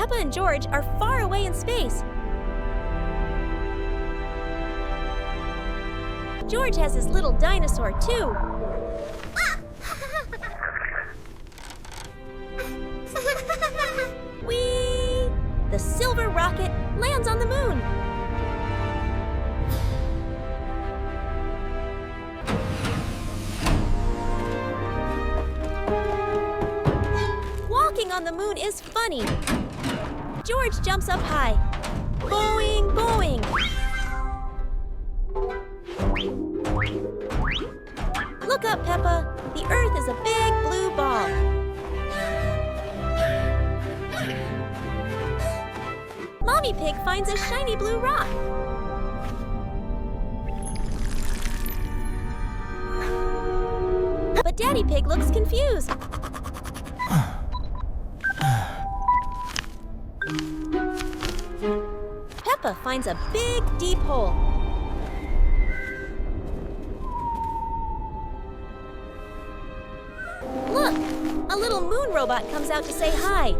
Peppa and George are far away in space. George has his little dinosaur, too. Whee! The silver rocket lands on the moon. Walking on the moon is funny. George jumps up high. Boing, boing. Look up, Peppa. The Earth is a big blue ball. Mommy Pig finds a shiny blue rock. But Daddy Pig looks confused. Peppa finds a big, deep hole. Look, a little moon robot comes out to say hi.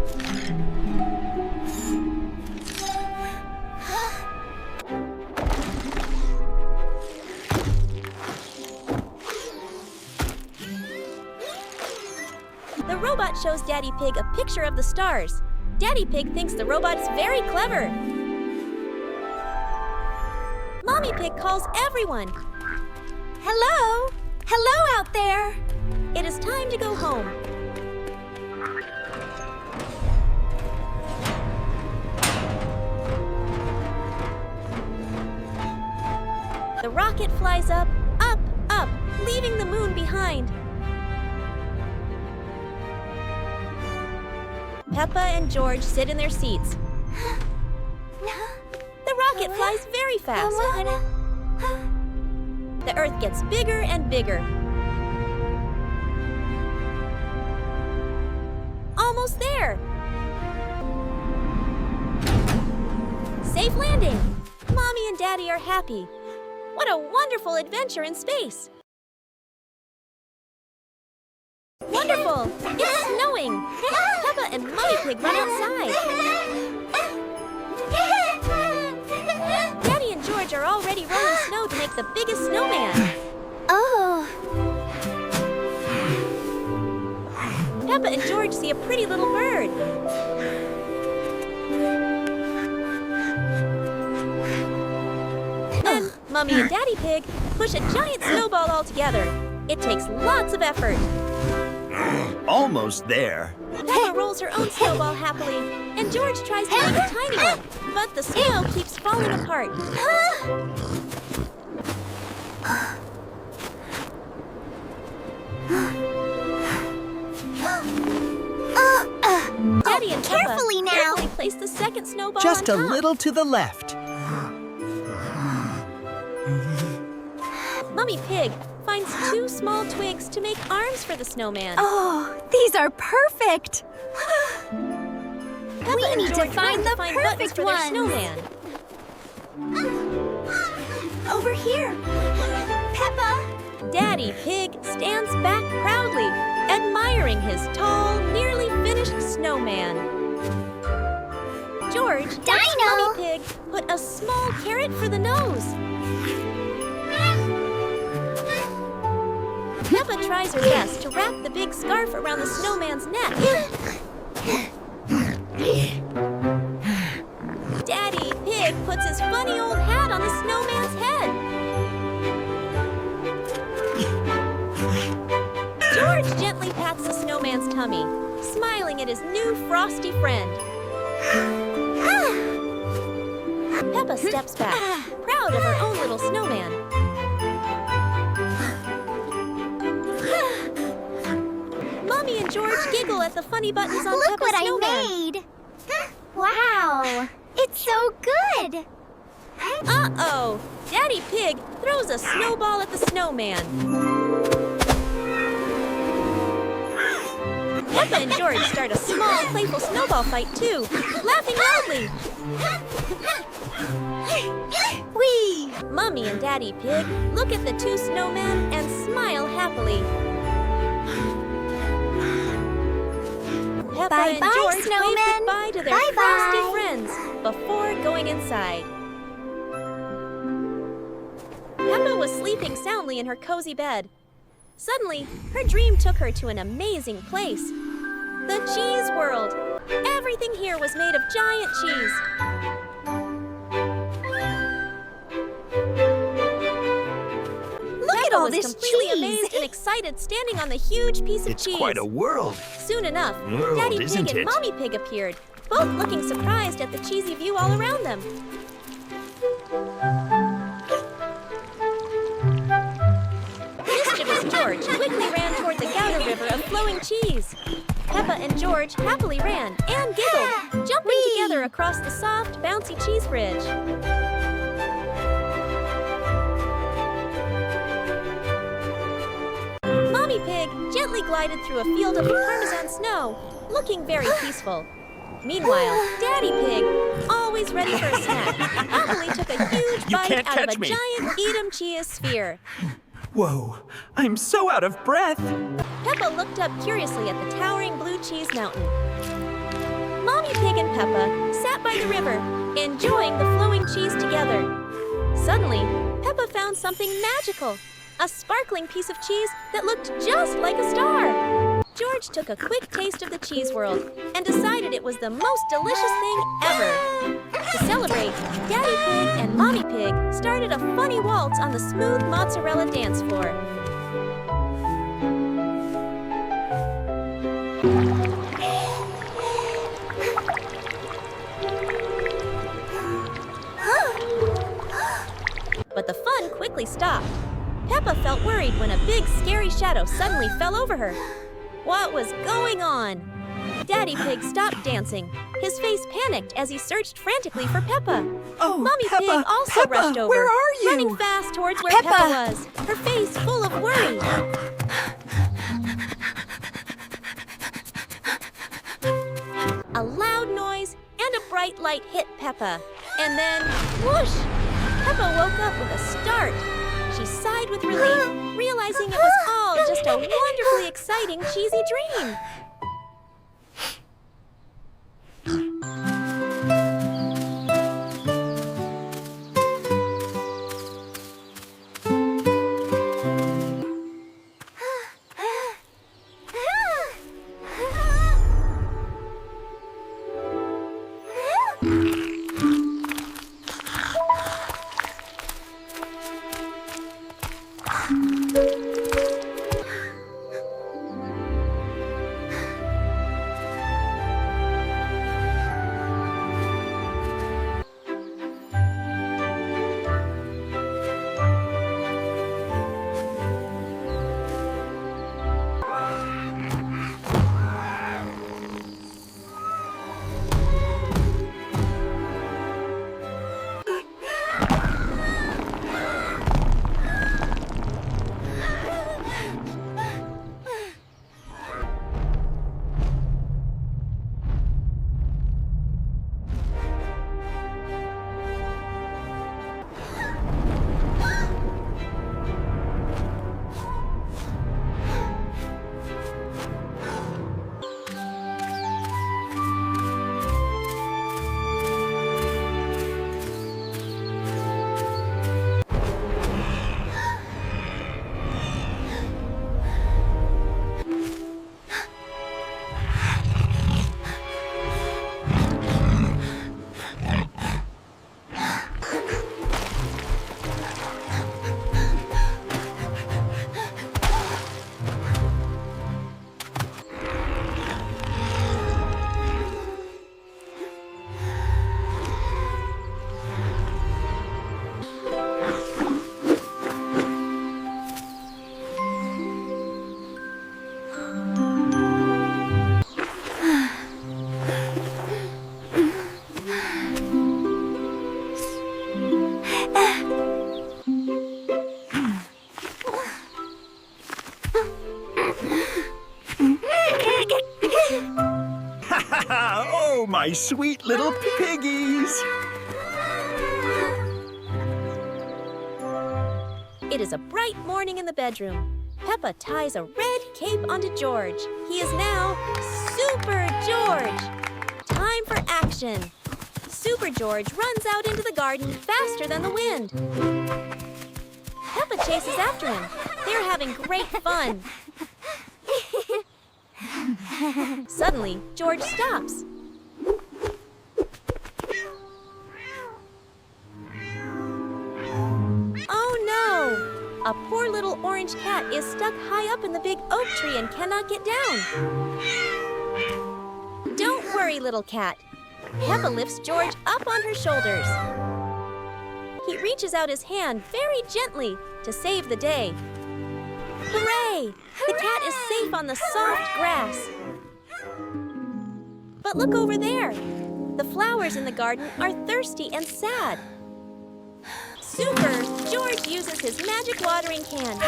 The robot shows Daddy Pig a picture of the stars. Daddy Pig thinks the robot is very clever. Mommy Pig calls everyone. Hello! Hello out there! It is time to go home. The rocket flies up, up, up, leaving the moon behind. Peppa and George sit in their seats. The rocket flies very fast. The Earth gets bigger and bigger. Almost there. Safe landing. Mommy and Daddy are happy. What a wonderful adventure in space. Wonderful! It's snowing! Peppa and Mommy Pig run outside. Daddy and George are already rolling snow to make the biggest snowman. Oh! Peppa and George see a pretty little bird. Then Mommy and Daddy Pig push a giant snowball all together. It takes lots of effort. Almost there. Peppa rolls her own snowball happily, and George tries to make a tiny one, but the snow keeps falling apart. Daddy and Peppa carefully place the second snowball Just on a top. little to the left. Mommy Pig finds 2 small twigs to make arms for the snowman. Oh, these are perfect! Peppa and need to George find run the buttons perfect for ones. their snowman. Over here! Peppa! Daddy Pig stands back proudly, admiring his tall, nearly finished snowman. George helps Dino! Mommy Pig put a small carrot for the nose. Peppa tries her best to wrap the big scarf around the snowman's neck. Daddy Pig puts his funny old hat on the snowman's head. George gently pats the snowman's tummy, smiling at his new frosty friend. Peppa steps back, proud of her own little snowman. Mommy and George giggle at the funny buttons on Look Peppa's what snowman. I made! Wow! It's so good! Uh-oh! Daddy Pig throws a snowball at the snowman. Peppa and George start a small, playful snowball fight, too, laughing loudly. Whee! Mommy and Daddy Pig look at the 2 snowmen and smile happily. Peppa Bye-bye, and George waved snowmen. goodbye to their Bye-bye. frosty friends before going inside. Peppa was sleeping soundly in her cozy bed. Suddenly, her dream took her to an amazing place. The Cheese World. Everything here was made of giant cheese. Look at all this Completely cheese. amazed and excited, standing on the huge piece of It's cheese. quite a world. Soon enough, World, Daddy Pig isn't and it? Mommy Pig appeared, both looking surprised at the cheesy view all around them. Mischievous George quickly ran toward the Gouda River of flowing cheese. Peppa and George happily ran and giggled, jumping Whee! together across the soft, bouncy cheese bridge. Mommy Pig gently glided through a field of Parmesan snow, looking very peaceful. Meanwhile, Daddy Pig, always ready for a snack, happily took a huge You bite can't out of catch a me. giant Edam Chia sphere. Whoa, I'm so out of breath. Peppa looked up curiously at the towering blue cheese mountain. Mommy Pig and Peppa sat by the river, enjoying the flowing cheese together. Suddenly, Peppa found something magical, a sparkling piece of cheese that looked just like a star. George took a quick taste of the cheese world and decided it was the most delicious thing ever. To celebrate, Daddy Pig and Mommy Pig started a funny waltz on the smooth mozzarella dance floor. But the fun quickly stopped. Peppa felt worried when a big, scary shadow suddenly fell over her. What was going on? Daddy Pig stopped dancing. His face panicked as he searched frantically for Peppa. Oh, Mommy Peppa, Pig also Peppa, rushed over, where are you? running fast towards where Peppa! Peppa was, her face full of worry. A loud noise and a bright light hit Peppa. And then, whoosh! Peppa woke up with a start. She sighed with relief, realizing it was all just a wonderfully exciting cheesy dream. Oh, my sweet little piggies. It is a bright morning in the bedroom. Peppa ties a red cape onto George. He is now Super George. Time for action. Super George runs out into the garden faster than the wind. Peppa chases after him. They're having great fun. Suddenly, George stops. Oh no! A poor little orange cat is stuck high up in the big oak tree and cannot get down. Don't worry, little cat. Peppa lifts George up on her shoulders. He reaches out his hand very gently to save the day. Hooray! The cat is safe on the soft grass. But look over there. The flowers in the garden are thirsty and sad. Super George uses his magic watering can.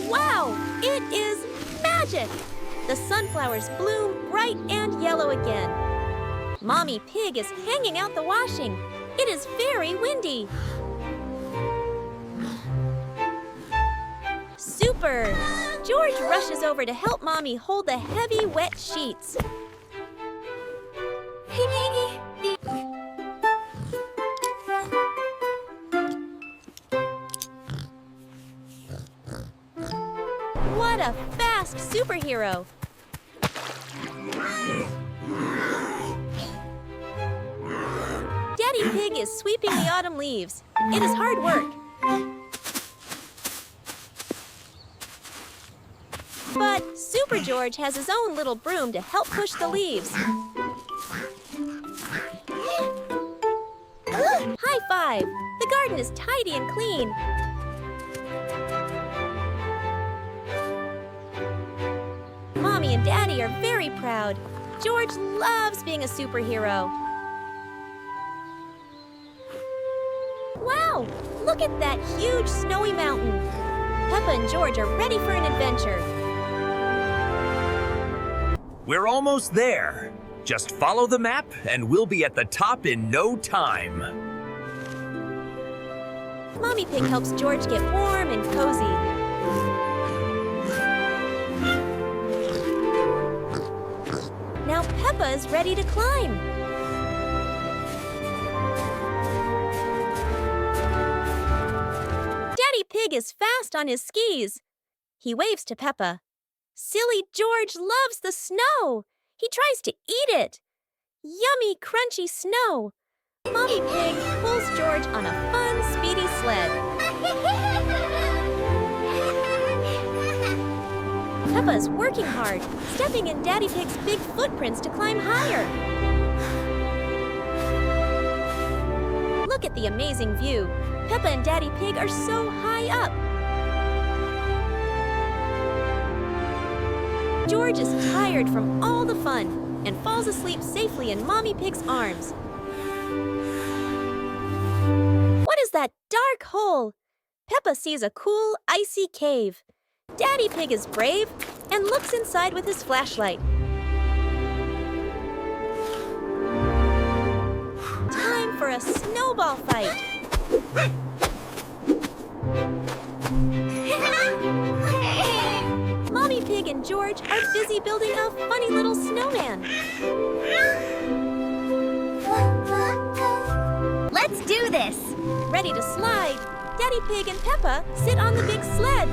Wow! It is magic! The sunflowers bloom bright and yellow again. Mommy Pig is hanging out the washing. It is very windy. Super! George rushes over to help Mommy hold the heavy, wet sheets. What a fast superhero! Daddy Pig is sweeping the autumn leaves. It is hard work. But Super George has his own little broom to help push the leaves. High five! The garden is tidy and clean. Mommy and Daddy are very proud. George loves being a superhero. Wow! Look at that huge snowy mountain. Peppa and George are ready for an adventure. We're almost there. Just follow the map and we'll be at the top in no time. Mommy Pig helps George get warm and cozy. Now Peppa is ready to climb. Daddy Pig is fast on his skis. He waves to Peppa. Silly George loves the snow. He tries to eat it. Yummy, crunchy snow. Mommy Pig pulls George on a fun, speedy sled. Peppa is working hard, stepping in Daddy Pig's big footprints to climb higher. Look at the amazing view. Peppa and Daddy Pig are so high up. George is tired from all the fun and falls asleep safely in Mommy Pig's arms. What is that dark hole? Peppa sees a cool, icy cave. Daddy Pig is brave and looks inside with his flashlight. Time for a snowball fight. Mommy Pig and George are busy building a funny little snowman. Let's do this. Ready to slide, Daddy Pig and Peppa sit on the big sled.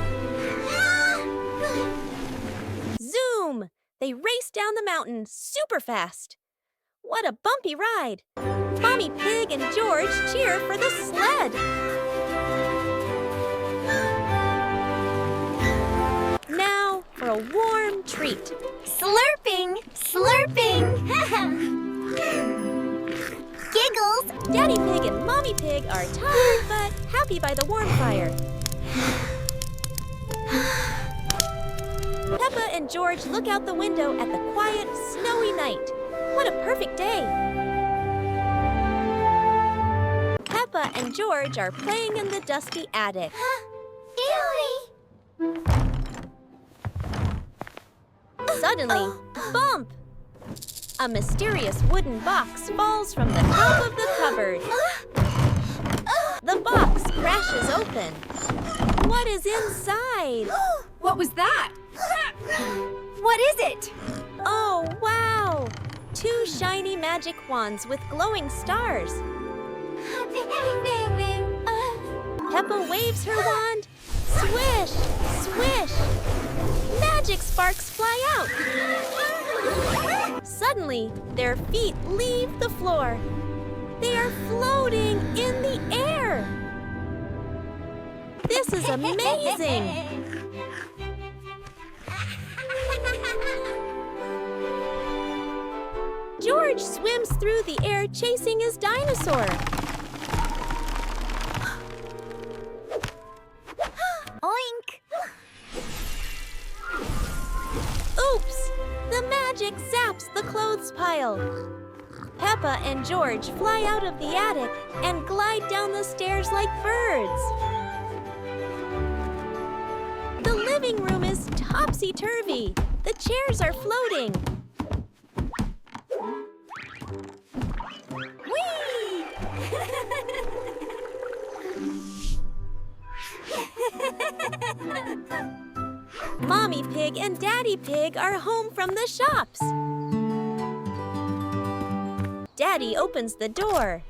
Zoom! They race down the mountain super fast. What a bumpy ride. Mommy Pig and George cheer for the sled. Now for a warm treat. Slurping, slurping. Giggles. Daddy Pig and Mommy Pig are tired but happy by the warm fire. Peppa and George look out the window at the quiet, snowy night. What a perfect day. Peppa and George are playing in the dusty attic. Ewy. Suddenly, bump! A mysterious wooden box falls from the top of the cupboard. The box crashes open. What is inside? What was that? What is it? Oh, wow! 2 shiny magic wands with glowing stars. Peppa waves her wand. Swish! Swish! Magic sparks fly out. Suddenly, their feet leave the floor. They are floating in the air. This is amazing! George swims through the air chasing his dinosaur. Oink! Oops! The magic zaps the clothes pile. Peppa and George fly out of the attic and glide down the stairs like birds. The living room is topsy-turvy. The chairs are floating. Whee! Mommy Pig and Daddy Pig are home from the shops. Daddy opens the door.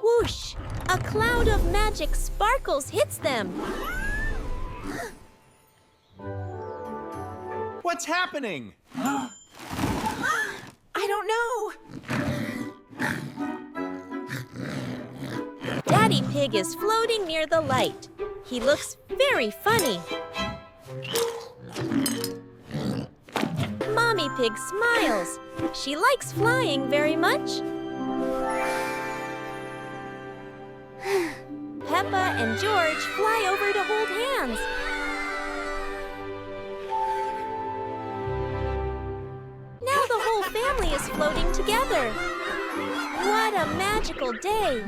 Whoosh! A cloud of magic sparkles hits them. What's happening? I don't know. Daddy Pig is floating near the light. He looks very funny. Mommy Pig smiles. She likes flying very much. Peppa and George fly over to hold hands. Now the whole family is floating together. What a magical day!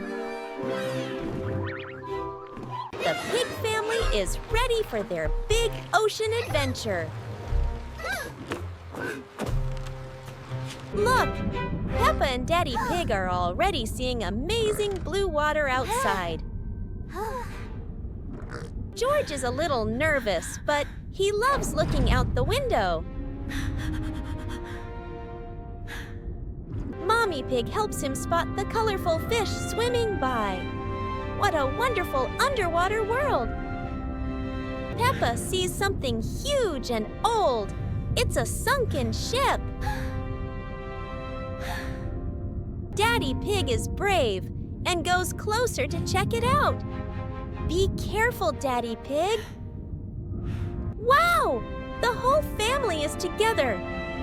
The pig family is ready for their big ocean adventure. Look! Peppa and Daddy Pig are already seeing amazing blue water outside. George is a little nervous, but he loves looking out the window. Mommy Pig helps him spot the colorful fish swimming by. What a wonderful underwater world! Peppa sees something huge and old. It's a sunken ship. Daddy Pig is brave and goes closer to check it out. Be careful, Daddy Pig. Wow! The whole family is together,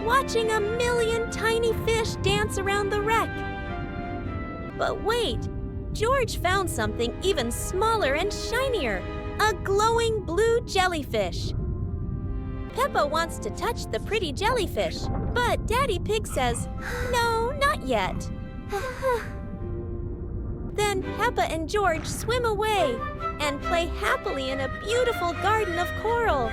watching a million tiny fish dance around the wreck. But wait, George found something even smaller and shinier, a glowing blue jellyfish. Peppa wants to touch the pretty jellyfish, but Daddy Pig says, no, not yet. Then Peppa and George swim away and play happily in a beautiful garden of coral.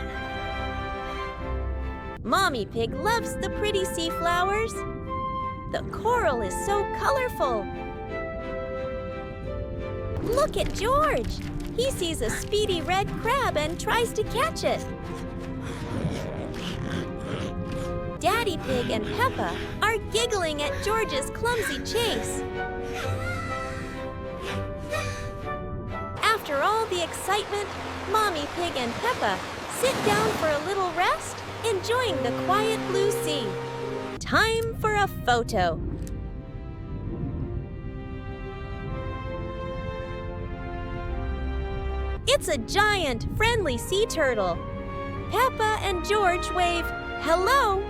Mommy Pig loves the pretty sea flowers. The coral is so colorful. Look at George. He sees a speedy red crab and tries to catch it. Daddy Pig and Peppa are giggling at George's clumsy chase. After all the excitement, Mommy Pig and Peppa sit down for a little rest, enjoying the quiet blue sea. Time for a photo. It's a giant, friendly sea turtle. Peppa and George wave, hello.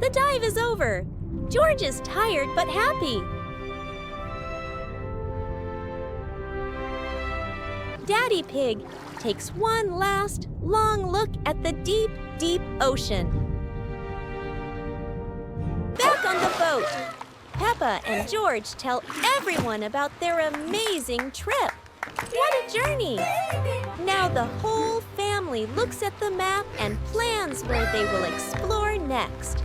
The dive is over. George is tired but happy. Daddy Pig takes one last, long look at the deep, deep ocean. Back on the boat, Peppa and George tell everyone about their amazing trip. What a journey! Now the whole family looks at the map and plans where they will explore next.